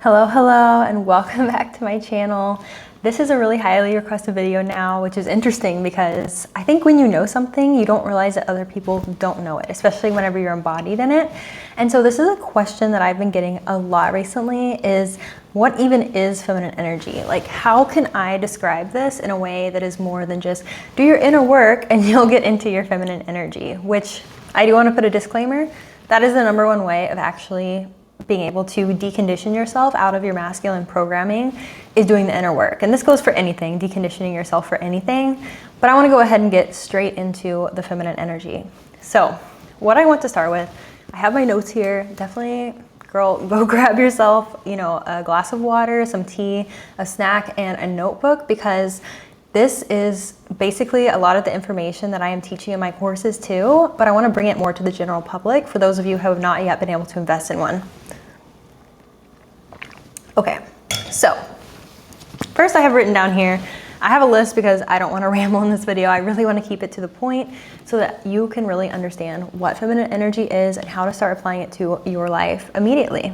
Hello, hello, and welcome back to my channel. This is a really highly requested video now, which is interesting because I think when you know something, you don't realize that other people don't know it, especially whenever you're embodied in it. And so this is a question that I've been getting a lot recently is, what even is feminine energy? Like, how can I describe this in a way that is more than just do your inner work and you'll get into your feminine energy? Which I do want to put a disclaimer, that is the #1 way of actually being able to decondition yourself out of your masculine programming is doing the inner work. And this goes for anything, deconditioning yourself for anything. But I want to go ahead and get straight into the feminine energy. So what I want to start with, I have my notes here. Definitely, girl, go grab yourself, a glass of water, some tea, a snack, and a notebook, because this is basically a lot of the information that I am teaching in my courses too, but I want to bring it more to the general public for those of you who have not yet been able to invest in one. Okay, so first I have written down here, I have a list because I don't want to ramble in this video. I really want to keep it to the point so that you can really understand what feminine energy is and how to start applying it to your life immediately.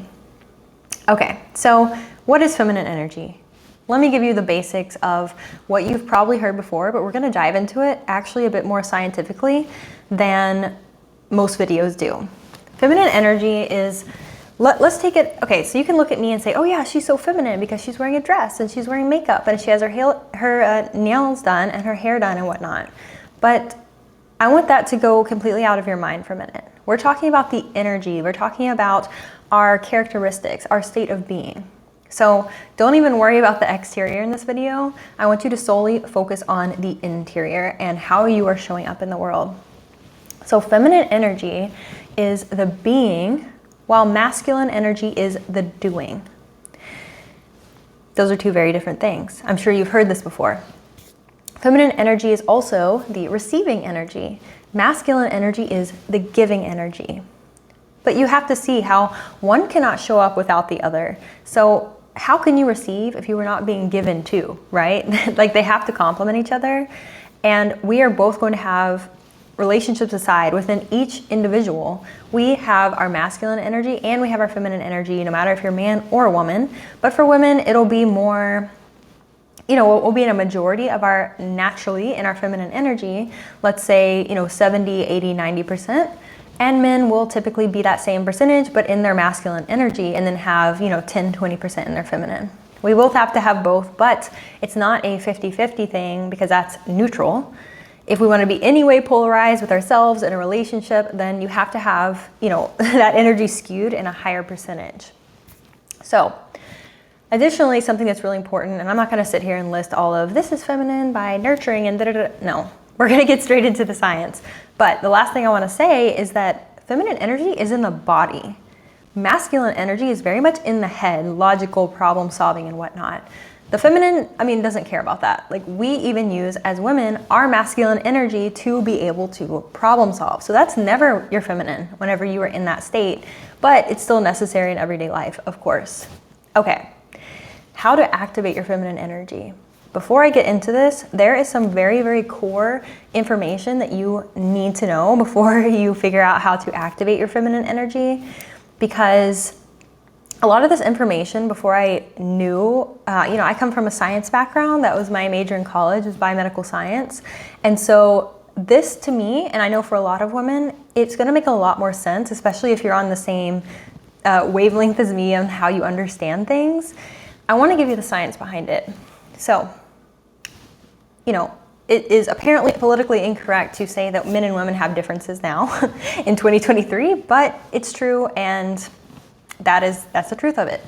Okay, so what is feminine energy? Let me give you the basics of what you've probably heard before, but we're going to dive into it actually a bit more scientifically than most videos do. Feminine energy is, let's take it, okay, so you can look at me and say, oh yeah, she's so feminine because she's wearing a dress and she's wearing makeup and she has her nails done and her hair done and whatnot. But I want that to go completely out of your mind for a minute. We're talking about the energy. We're talking about our characteristics, our state of being. So don't even worry about the exterior in this video. I want you to solely focus on the interior and how you are showing up in the world. So feminine energy is the being, while masculine energy is the doing. Those are two very different things. I'm sure you've heard this before. Feminine energy is also the receiving energy. Masculine energy is the giving energy. But you have to see how one cannot show up without the other. So how can you receive if you were not being given to, right? Like, they have to complement each other. And we are both going to have relationships aside within each individual. We have our masculine energy and we have our feminine energy, no matter if you're a man or a woman. But for women, it'll be more, we'll be in a majority of our naturally in our feminine energy, let's say, 70, 80, 90%. And men will typically be that same percentage, but in their masculine energy, and then have, 10, 20% in their feminine. We both have to have both, but it's not a 50-50 thing because that's neutral. If we want to be any way polarized with ourselves in a relationship, then you have to have, that energy skewed in a higher percentage. So additionally, something that's really important, and I'm not going to sit here and list all of this is feminine by nurturing and da-da-da. No, we're going to get straight into the science. But the last thing I want to say is that feminine energy is in the body. Masculine energy is very much in the head, logical problem solving and whatnot. The feminine, doesn't care about that. Like, we even use, as women, our masculine energy to be able to problem solve. So that's never your feminine whenever you are in that state, but it's still necessary in everyday life, of course. Okay, how to activate your feminine energy. Before I get into this, there is some very, very core information that you need to know before you figure out how to activate your feminine energy, because a lot of this information before I knew, I come from a science background. That was my major in college, was biomedical science. And so this to me, and I know for a lot of women, it's gonna make a lot more sense, especially if you're on the same wavelength as me on how you understand things. I wanna give you the science behind it. So, it is apparently politically incorrect to say that men and women have differences now in 2023, but it's true, and that's the truth of it.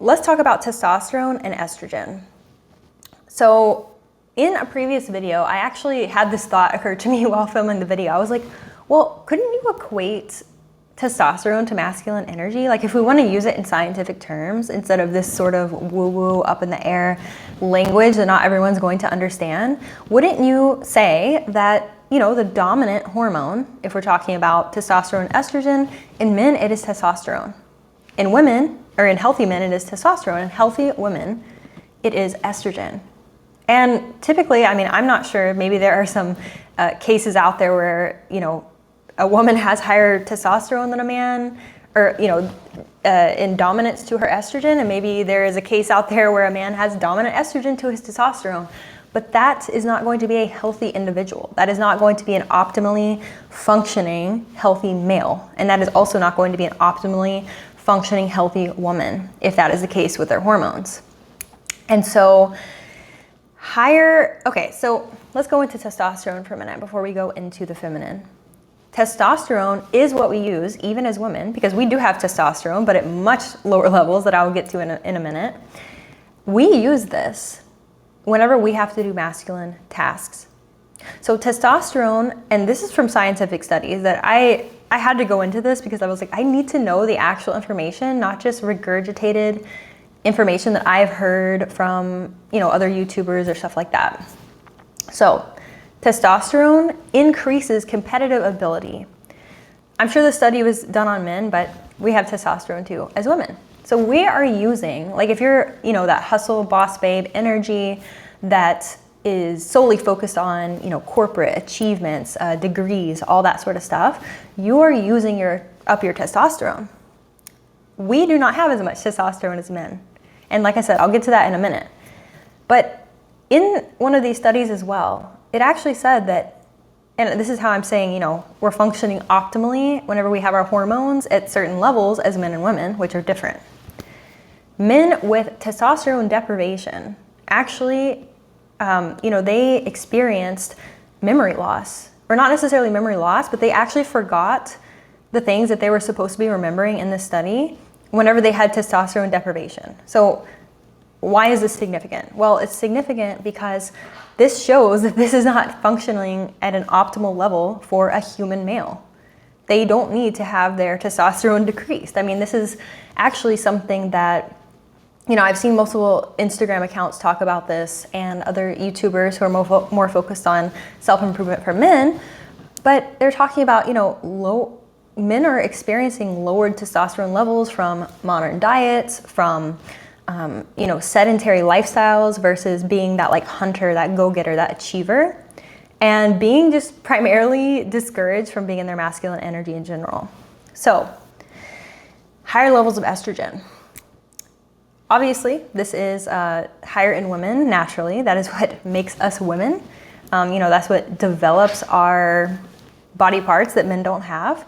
Let's talk about testosterone and estrogen. So in a previous video, I actually had this thought occur to me while filming the video. I was like, well, couldn't you equate testosterone to masculine energy? Like, if we want to use it in scientific terms instead of this sort of woo-woo up in the air language that not everyone's going to understand, wouldn't you say that, the dominant hormone, if we're talking about testosterone and estrogen, in men it is testosterone. In women, or in healthy men, it is testosterone. In healthy women, it is estrogen. And typically, I'm not sure, maybe there are some cases out there where, a woman has higher testosterone than a man, or in dominance to her estrogen, and maybe there is a case out there where a man has dominant estrogen to his testosterone. But that is not going to be a healthy individual. That is not going to be an optimally functioning, healthy male. And that is also not going to be an optimally functioning, healthy woman, if that is the case with their hormones. And so so let's go into testosterone for a minute before we go into the feminine. Testosterone is what we use even as women, because we do have testosterone, but at much lower levels that I'll get to in a minute. We use this whenever we have to do masculine tasks. So testosterone, and this is from scientific studies that I had to go into this because I was like, I need to know the actual information, not just regurgitated information that I've heard from, other YouTubers or stuff like that. So testosterone increases competitive ability. I'm sure the study was done on men, but we have testosterone too as women. So we are using, like if you're, that hustle, boss babe energy that is solely focused on, corporate achievements, degrees, all that sort of stuff, you are using your testosterone. We do not have as much testosterone as men. And like I said, I'll get to that in a minute. But in one of these studies as well, it actually said that, and this is how I'm saying, we're functioning optimally whenever we have our hormones at certain levels as men and women, which are different. Men with testosterone deprivation actually, they experienced memory loss, or not necessarily memory loss, but they actually forgot the things that they were supposed to be remembering in this study whenever they had testosterone deprivation. So why is this significant? Well, it's significant because this shows that this is not functioning at an optimal level for a human male. They don't need to have their testosterone decreased. I mean, this is actually something that, I've seen multiple Instagram accounts talk about this and other YouTubers who are more focused on self-improvement for men, but they're talking about, men are experiencing lowered testosterone levels from modern diets, from sedentary lifestyles versus being that like hunter, that go-getter, that achiever, and being just primarily discouraged from being in their masculine energy in general. So, higher levels of estrogen. Obviously, this is higher in women naturally. That is what makes us women. That's what develops our body parts that men don't have.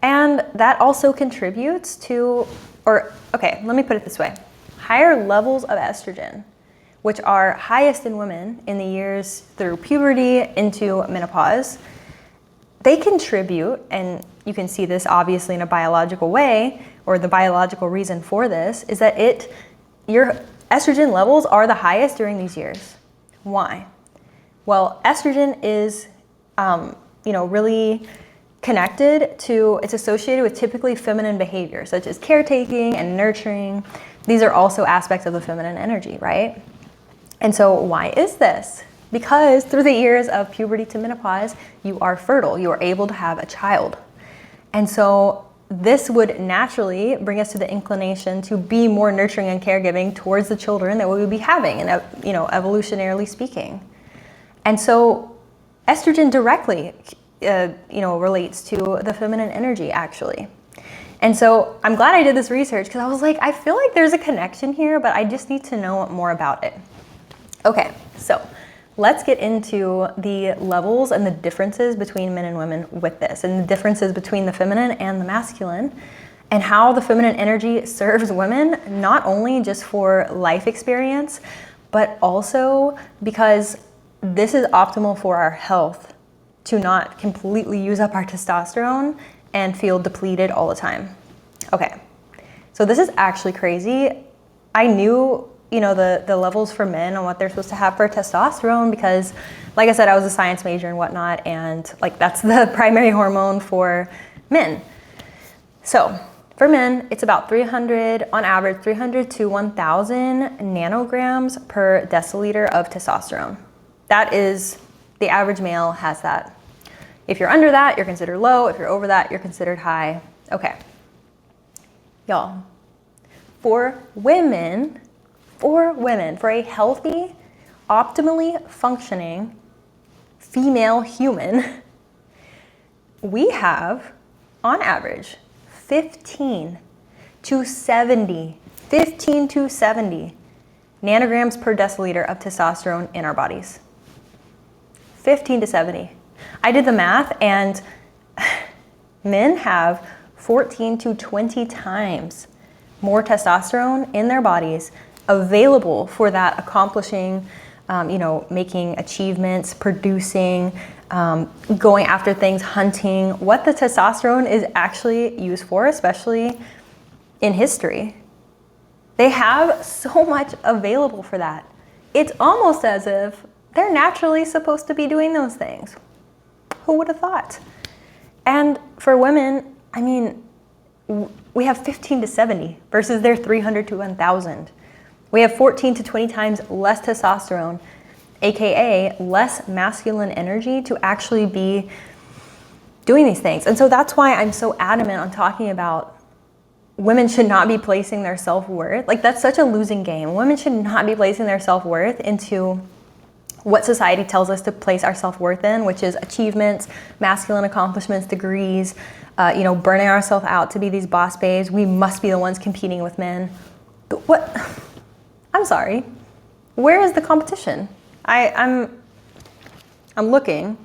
And that also contributes to, let me put it this way. Higher levels of estrogen, which are highest in women in the years through puberty into menopause, they contribute, and you can see this obviously in a biological way, or the biological reason for this is that your estrogen levels are the highest during these years. Why? Well, estrogen is, really connected to, it's associated with typically feminine behavior, such as caretaking and nurturing. These are also aspects of the feminine energy, right? And so why is this? Because through the years of puberty to menopause, you are fertile, you are able to have a child. And so this would naturally bring us to the inclination to be more nurturing and caregiving towards the children that we would be having, and evolutionarily speaking. And so estrogen directly relates to the feminine energy actually. And so I'm glad I did this research because I was like, I feel like there's a connection here, but I just need to know more about it. Okay, so let's get into the levels and the differences between men and women with this, and the differences between the feminine and the masculine, and how the feminine energy serves women, not only just for life experience, but also because this is optimal for our health, to not completely use up our testosterone and feel depleted all the time. Okay, so this is actually crazy. I knew, the levels for men and what they're supposed to have for testosterone because, like I said, I was a science major and whatnot, and that's the primary hormone for men. So for men, it's about 300 to 1,000 nanograms per deciliter of testosterone. That is, the average male has that. If you're under that, you're considered low. If you're over that, you're considered high. Okay. Y'all, for women, for a healthy, optimally functioning female human, we have, on average, 15 to 70, 15 to 70 nanograms per deciliter of testosterone in our bodies. 15 to 70. I did the math, and men have 14 to 20 times more testosterone in their bodies available for that accomplishing, making achievements, producing, going after things, hunting. What the testosterone is actually used for, especially in history. They have so much available for that. It's almost as if they're naturally supposed to be doing those things. Who would have thought? And for women, I mean, we have 15 to 70 versus their 300 to 1,000. We have 14 to 20 times less testosterone, AKA less masculine energy to actually be doing these things. And so that's why I'm so adamant on talking about women should not be placing their self-worth. Like, that's such a losing game. Women should not be placing their self-worth into what society tells us to place our self-worth in, which is achievements, masculine accomplishments, degrees, burning ourselves out to be these boss babes. We must be the ones competing with men. What? I'm sorry. Where is the competition? I'm looking.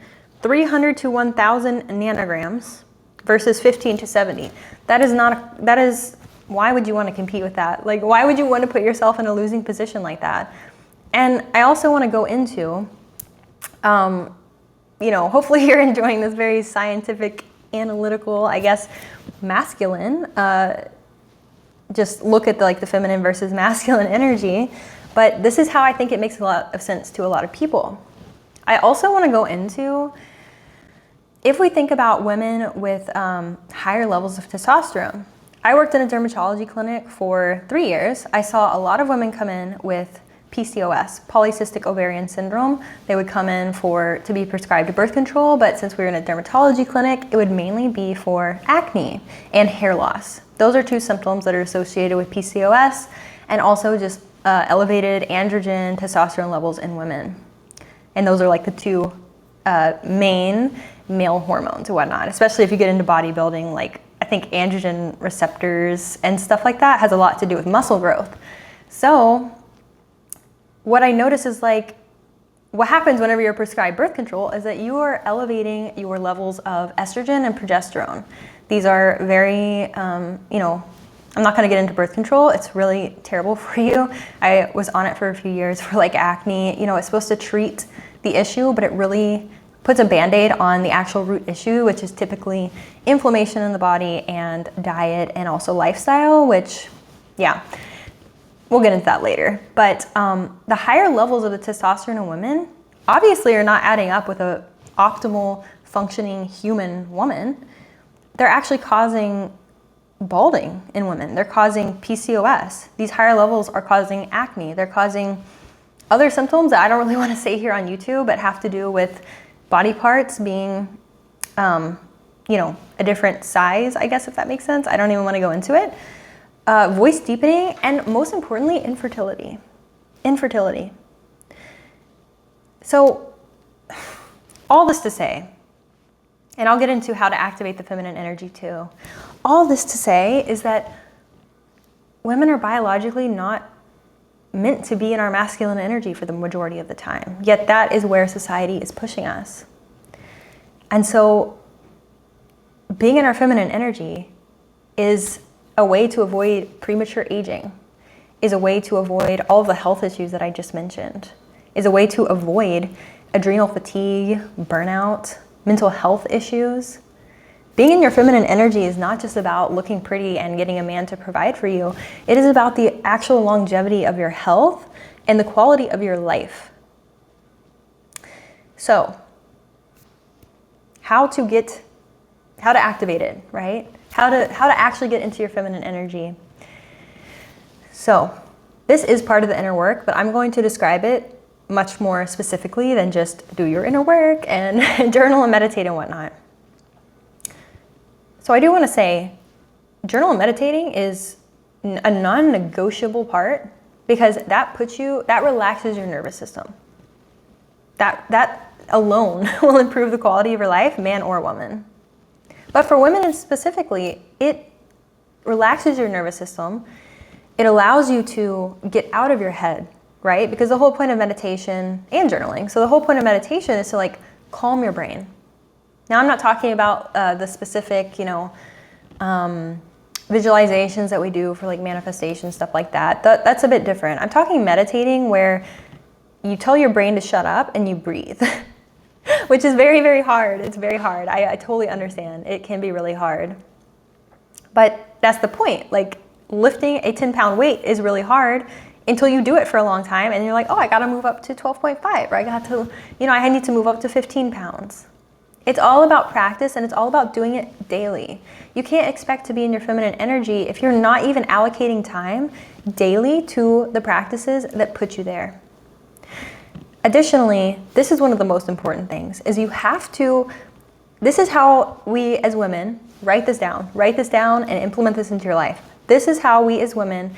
300 to 1,000 nanograms versus 15 to 70. That is, why would you want to compete with that? Like, why would you want to put yourself in a losing position like that? And I also want to go into, hopefully you're enjoying this very scientific, analytical, I guess, masculine, just look at the feminine versus masculine energy. But this is how I think it makes a lot of sense to a lot of people. I also want to go into, if we think about women with higher levels of testosterone. I worked in a dermatology clinic for 3 years. I saw a lot of women come in with PCOS, polycystic ovarian syndrome. They would come in to be prescribed birth control, but since we were in a dermatology clinic, it would mainly be for acne and hair loss. Those are two symptoms that are associated with PCOS, and also just elevated androgen testosterone levels in women. And those are like the two main male hormones and whatnot, especially if you get into bodybuilding. Like, I think androgen receptors and stuff like that has a lot to do with muscle growth. So what I notice is, like, what happens whenever you're prescribed birth control is that you are elevating your levels of estrogen and progesterone. These are very, I'm not going to get into birth control. It's really terrible for you. I was on it for a few years for acne. It's supposed to treat the issue, but it really puts a Band-Aid on the actual root issue, which is typically inflammation in the body and diet and also lifestyle, which, yeah, we'll get into that later. But the higher levels of the testosterone in women obviously are not adding up with an optimal functioning human woman. They're actually causing balding in women. They're causing PCOS. These higher levels are causing acne. They're causing other symptoms that I don't really want to say here on YouTube, but have to do with body parts being, a different size, I guess, if that makes sense. I don't even want to go into it. Voice deepening, and most importantly, infertility. So all this to say, and I'll get into how to activate the feminine energy too. All this to say is that women are biologically not meant to be in our masculine energy for the majority of the time. Yet that is where society is pushing us. And so being in our feminine energy is a way to avoid premature aging, is a way to avoid all of the health issues that I just mentioned, is a way to avoid adrenal fatigue, burnout, mental health issues. Being in your feminine energy is not just about looking pretty and getting a man to provide for you. It is about the actual longevity of your health and the quality of your life. So, how to activate it, right? How to actually get into your feminine energy. So, this is part of the inner work, but I'm going to describe it much more specifically than just do your inner work and journal and meditate and whatnot. So I do want to say, journal and meditating is a non-negotiable part, because that relaxes your nervous system. That alone will improve the quality of your life, man or woman. But for women specifically, it relaxes your nervous system. It allows you to get out of your head, right? Because the whole point of meditation and journaling, so the whole point of meditation is to like calm your brain. Now, I'm not talking about the specific, visualizations that we do for like manifestation, stuff like that. That's a bit different. I'm talking meditating where you tell your brain to shut up and you breathe, which is very, very hard. It's very hard. I totally understand. It can be really hard. But that's the point. Like lifting a 10-pound weight is really hard until you do it for a long time and you're like, oh, I got to move up to 12.5, or I got to, I need to move up to 15 pounds. It's all about practice, and it's all about doing it daily. You can't expect to be in your feminine energy if you're not even allocating time daily to the practices that put you there. Additionally, this is one of the most important things, is you have to, this is how we as women, write this down and implement this into your life. This is how we as women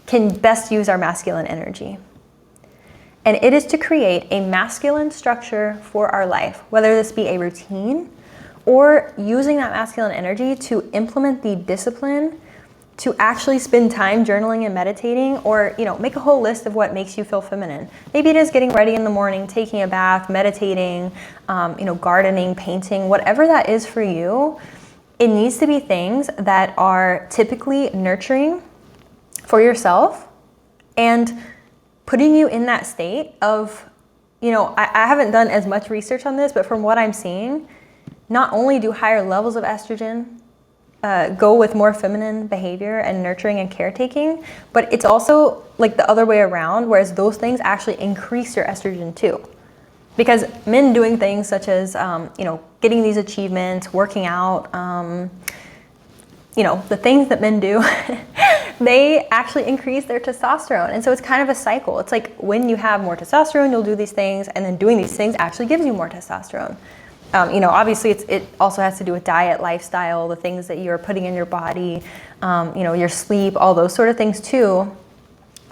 can best use our masculine energy. And it is to create a masculine structure for our life, whether this be a routine or using that masculine energy to implement the discipline to actually spend time journaling and meditating, or make a whole list of what makes you feel feminine. Maybe it is getting ready in the morning, taking a bath, meditating, gardening, painting, whatever that is for you. It needs to be things that are typically nurturing for yourself and putting you in that state of, I haven't done as much research on this, but from what I'm seeing, not only do higher levels of estrogen go with more feminine behavior and nurturing and caretaking, but it's also like the other way around, whereas those things actually increase your estrogen too. Because men doing things such as, getting these achievements, working out, the things that men do, they actually increase their testosterone. And so it's kind of a cycle. It's like when you have more testosterone, you'll do these things, and then doing these things actually gives you more testosterone. Obviously it also has to do with diet, lifestyle, the things that you're putting in your body, your sleep, all those sort of things too.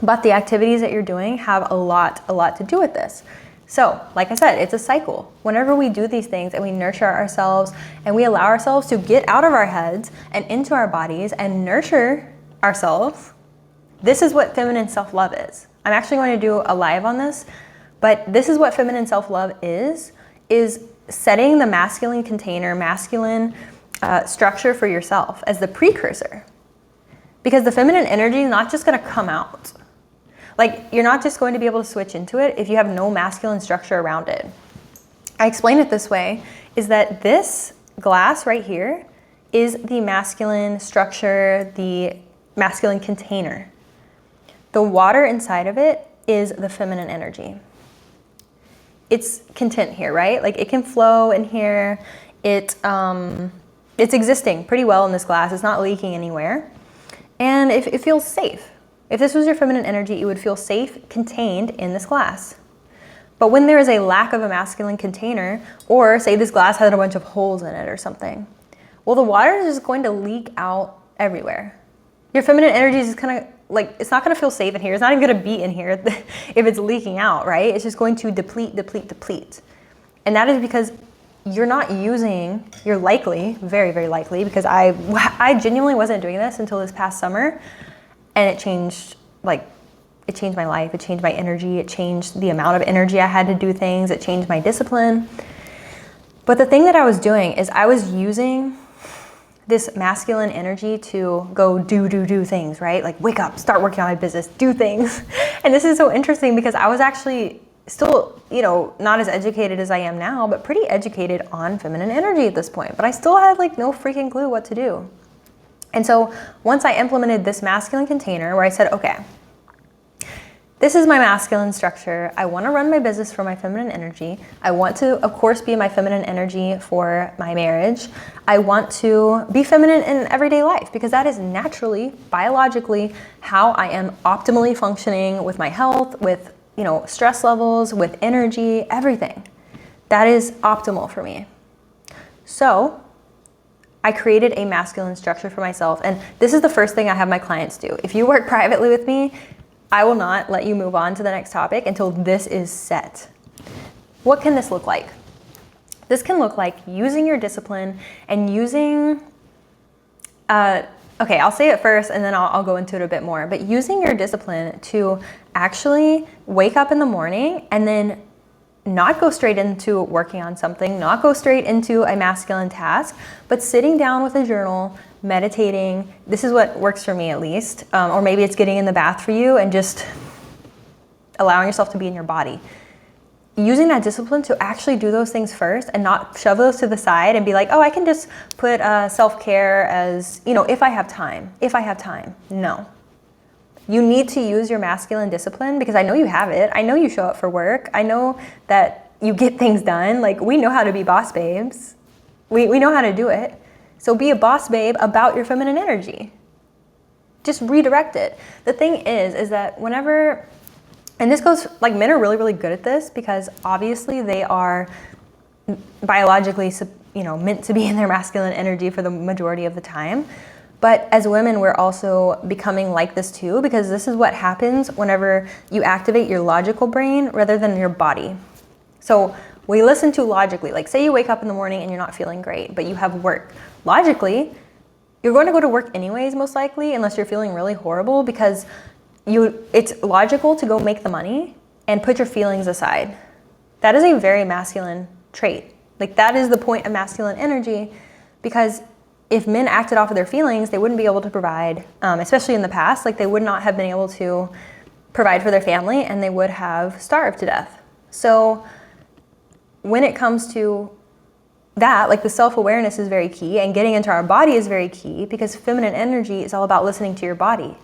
But the activities that you're doing have a lot to do with this. So, like I said, it's a cycle. Whenever we do these things and we nurture ourselves and we allow ourselves to get out of our heads and into our bodies and nurture ourselves, this is what feminine self-love is. I'm actually going to do a live on this, but this is what feminine self-love is setting the masculine container, masculine structure for yourself as the precursor. Because the feminine energy is not just going to come out. Like, you're not just going to be able to switch into it if you have no masculine structure around it. I explain it this way, is that this glass right here is the masculine structure, the masculine container. The water inside of it is the feminine energy. It's content here, right? Like, it can flow in here. It's existing pretty well in this glass. It's not leaking anywhere. And it feels safe. If this was your feminine energy, it would feel safe, contained in this glass. But when there is a lack of a masculine container, or say this glass had a bunch of holes in it or something, well, the water is just going to leak out everywhere. Your feminine energy is just kind of like, it's not going to feel safe in here. It's not even going to be in here if it's leaking out, right? It's just going to deplete. And that is because you're likely, very, very likely, because I genuinely wasn't doing this until this past summer. And it changed my life. It changed my energy. It changed the amount of energy I had to do things. It changed my discipline. But the thing that I was doing is I was using this masculine energy to go do things, right? Like, wake up, start working on my business, do things. And this is so interesting because I was actually still, not as educated as I am now, but pretty educated on feminine energy at this point. But I still had like no freaking clue what to do. And so once I implemented this masculine container where I said, okay, this is my masculine structure. I want to run my business for my feminine energy. I want to, of course, be my feminine energy for my marriage. I want to be feminine in everyday life because that is naturally, biologically, how I am optimally functioning with my health, with, stress levels, with energy, everything. That is optimal for me. So I created a masculine structure for myself. And this is the first thing I have my clients do. If you work privately with me, I will not let you move on to the next topic until this is set. What can this look like? This can look like using your discipline and using a okay, I'll say it first and then I'll go into it a bit more. But using your discipline to actually wake up in the morning and then not go straight into working on something, not go straight into a masculine task, but sitting down with a journal, meditating. This is what works for me at least. Or maybe it's getting in the bath for you and just allowing yourself to be in your body. Using that discipline to actually do those things first and not shove those to the side and be like, oh, I can just put self-care as, you know, if I have time. No. You need to use your masculine discipline because I know you have it. I know you show up for work. I know that you get things done. Like, we know how to be boss babes. We know how to do it. So be a boss babe about your feminine energy. Just redirect it. The thing is that whenever, and this goes, like, men are really, really good at this because obviously they are biologically, you know, meant to be in their masculine energy for the majority of the time. But as women, we're also becoming like this too, because this is what happens whenever you activate your logical brain rather than your body. So we listen to logically, like say you wake up in the morning and you're not feeling great, but you have work. Logically, you're going to go to work anyways, most likely, unless you're feeling really horrible, because it's logical to go make the money and put your feelings aside. That is a very masculine trait. Like, that is the point of masculine energy, because if men acted off of their feelings, they wouldn't be able to provide, especially in the past. Like, they would not have been able to provide for their family and they would have starved to death. So when it comes to that, like, the self-awareness is very key, and getting into our body is very key, because feminine energy is all about listening to your body.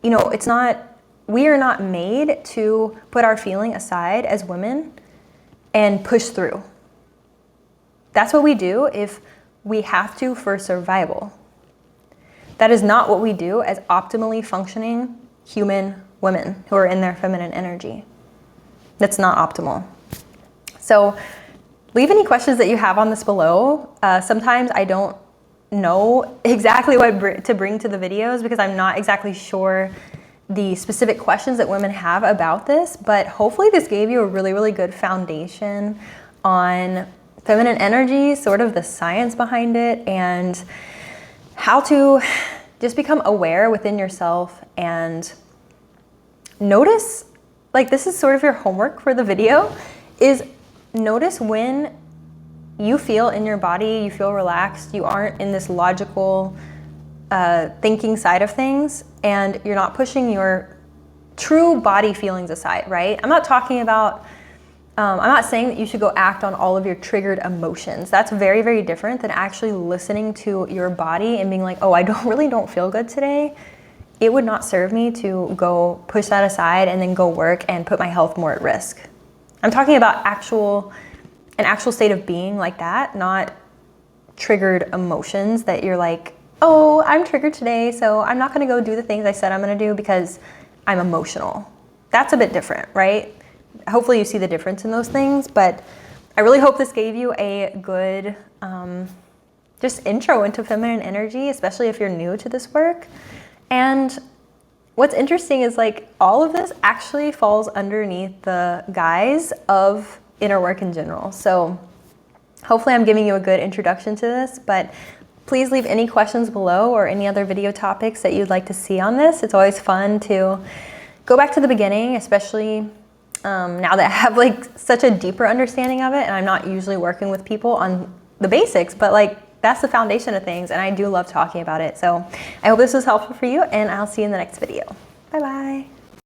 You know, we are not made to put our feeling aside as women and push through. That's what we do if we have to for survival. That is not what we do as optimally functioning human women who are in their feminine energy. That's not optimal. So leave any questions that you have on this below. Sometimes I don't know exactly what to bring to the videos because I'm not exactly sure the specific questions that women have about this, but hopefully this gave you a really, really good foundation on feminine energy, sort of the science behind it, and how to just become aware within yourself and notice, like, this is sort of your homework for the video, is notice when you feel in your body, you feel relaxed, you aren't in this logical thinking side of things, and you're not pushing your true body feelings aside, right? I'm not talking about I'm not saying that you should go act on all of your triggered emotions. That's very, very different than actually listening to your body and being like, oh, I really don't feel good today. It would not serve me to go push that aside and then go work and put my health more at risk. I'm talking about an actual state of being like that, not triggered emotions that you're like, oh, I'm triggered today, so I'm not gonna go do the things I said I'm gonna do because I'm emotional. That's a bit different, right? Hopefully you see the difference in those things, but I really hope this gave you a good just intro into feminine energy, especially if you're new to this work. And what's interesting is, like, all of this actually falls underneath the guise of inner work in general. So hopefully I'm giving you a good introduction to this, but please leave any questions below or any other video topics that you'd like to see on this. It's always fun to go back to the beginning, especially now that I have, like, such a deeper understanding of it, and I'm not usually working with people on the basics, but, like, that's the foundation of things, and I do love talking about it. So I hope this was helpful for you, and I'll see you in the next video. Bye-bye.